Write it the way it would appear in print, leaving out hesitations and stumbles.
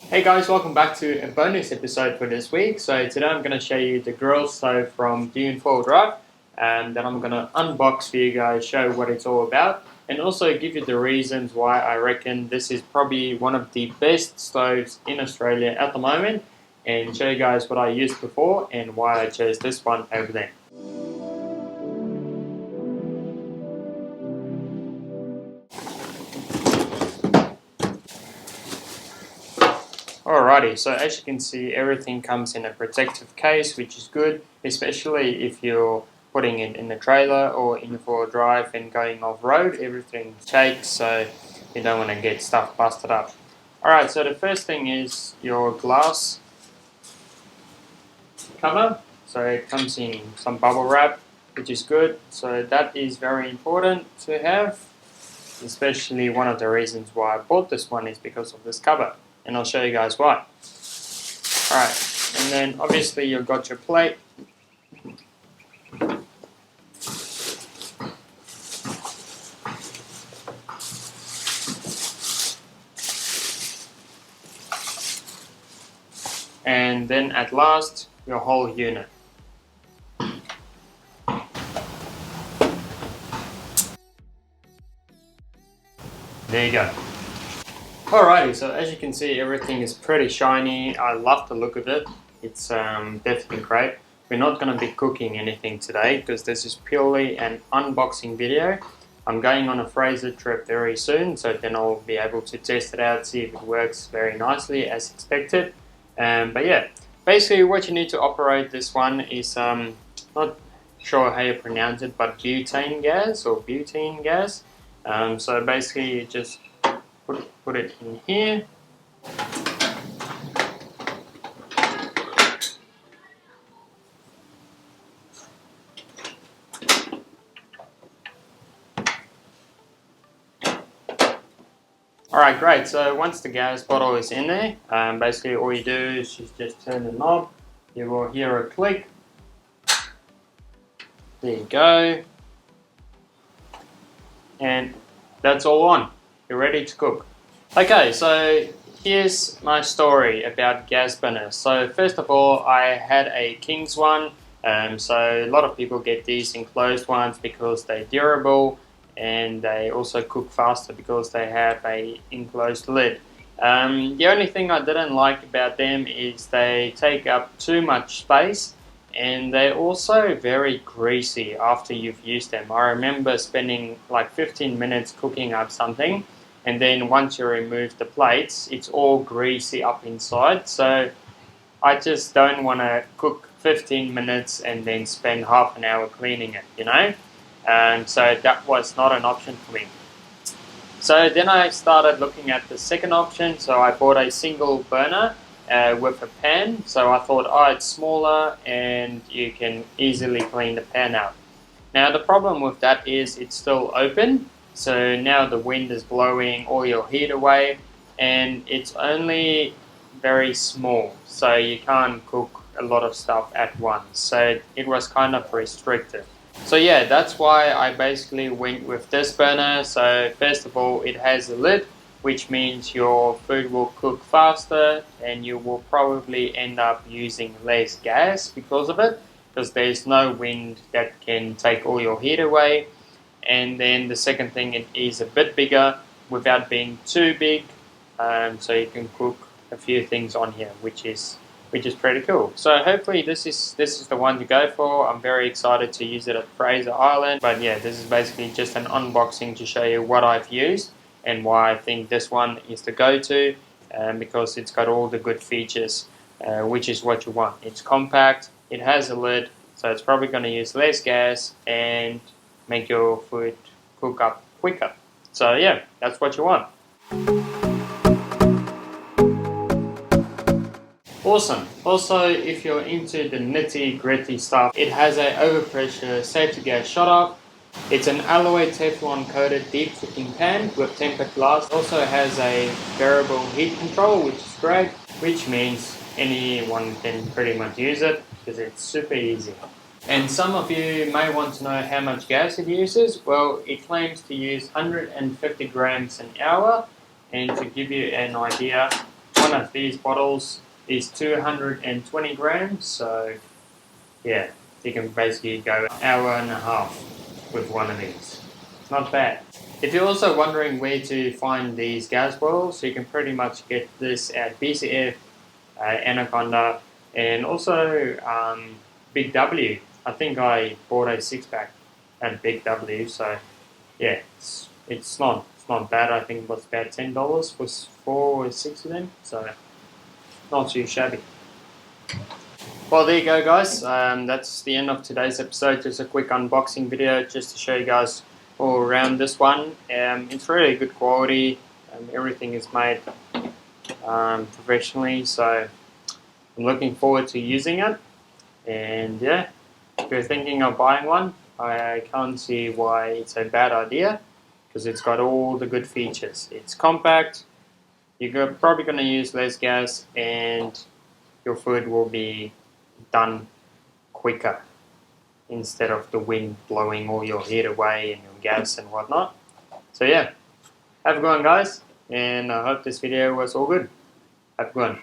Hey guys, welcome back to a bonus episode for this week. So today I'm going to show you the grill stove from Dune 4Wd, and then I'm going to unbox for you guys, show what it's all about, and also give you the reasons why I reckon this is probably one of the best stoves in Australia at the moment, and show you guys what I used before and why I chose this one over there. Alrighty, so as you can see, everything comes in a protective case, which is good, especially if you're putting it in the trailer or in for a drive and going off-road. Everything shakes, so you don't want to get stuff busted up. Alright, so the first thing is your glass cover. So it comes in some bubble wrap, which is good. So that is very important to have, especially one of the reasons why I bought this one is because of this cover. And I'll show you guys why. Alright, and then obviously you've got your plate. And then at last, your whole unit. There you go. Alrighty, so as you can see, everything is pretty shiny. I love the look of it. It's definitely great. We're not going to be cooking anything today because this is purely an unboxing video. I'm going on a Fraser trip very soon, so then I'll be able to test it out, see if it works very nicely as expected. But yeah, basically what you need to operate this one is, not sure how you pronounce it, but butane gas or butane gas. So basically you just put it in here. Alright, great. So once the gas bottle is in there, basically all you do is you just turn the knob. You will hear a click. There you go. And that's all on. You're ready to cook. Okay, so here's my story about gas burners. So first of all, I had a King's one. So a lot of people get these enclosed ones because they're durable and they also cook faster because they have a enclosed lid. The only thing I didn't like about them is they take up too much space and they're also very greasy after you've used them. I remember spending like 15 minutes cooking up something, and then once you remove the plates, it's all greasy up inside. So I just don't want to cook 15 minutes and then spend half an hour cleaning it, you know? And so that was not an option for me. So then I started looking at the second option. So I bought a single burner with a pan. So I thought, oh, it's smaller and you can easily clean the pan out. Now the problem with that is it's still open. So now the wind is blowing all your heat away and it's only very small. So you can't cook a lot of stuff at once. So it was kind of restricted. So yeah, that's why I basically went with this burner. So first of all, it has a lid, which means your food will cook faster and you will probably end up using less gas because of it, because there's no wind that can take all your heat away. And then the second thing, it is a bit bigger without being too big, so you can cook a few things on here, which is pretty cool. So hopefully this is the one to go for. I'm very excited to use it at Fraser Island. But yeah, this is basically just an unboxing to show you what I've used and why I think this one is the go-to, because it's got all the good features, which is what you want. It's compact, it has a lid, so it's probably going to use less gas and make your food cook up quicker. So yeah, that's what you want. Awesome. Also, if you're into the nitty-gritty stuff, it has a overpressure safety gas shutoff. It's an alloy Teflon coated deep cooking pan with tempered glass. Also has a variable heat control, which is great, which means anyone can pretty much use it because it's super easy. And some of you may want to know how much gas it uses. Well, it claims to use 150 grams an hour, and to give you an idea, one of these bottles is 220 grams, so yeah, you can basically go an hour and a half with one of these. It's not bad. If you're also wondering where to find these gas bottles, you can pretty much get this at BCF, Anaconda, and also Big W. I think I bought a 6-pack at Big W, so yeah, it's not bad. I think it was about $10 for 4 or 6 of them, so not too shabby. Well, there you go, guys. That's the end of today's episode. Just a quick unboxing video just to show you guys all around this one. It's really good quality. Everything is made professionally, so I'm looking forward to using it. And yeah, if you're thinking of buying one, I can't see why it's a bad idea, because it's got all the good features. It's compact, you're probably going to use less gas, and your food will be done quicker instead of the wind blowing all your heat away and your gas and whatnot. So yeah, have a good one, guys, and I hope this video was all good. Have a good one.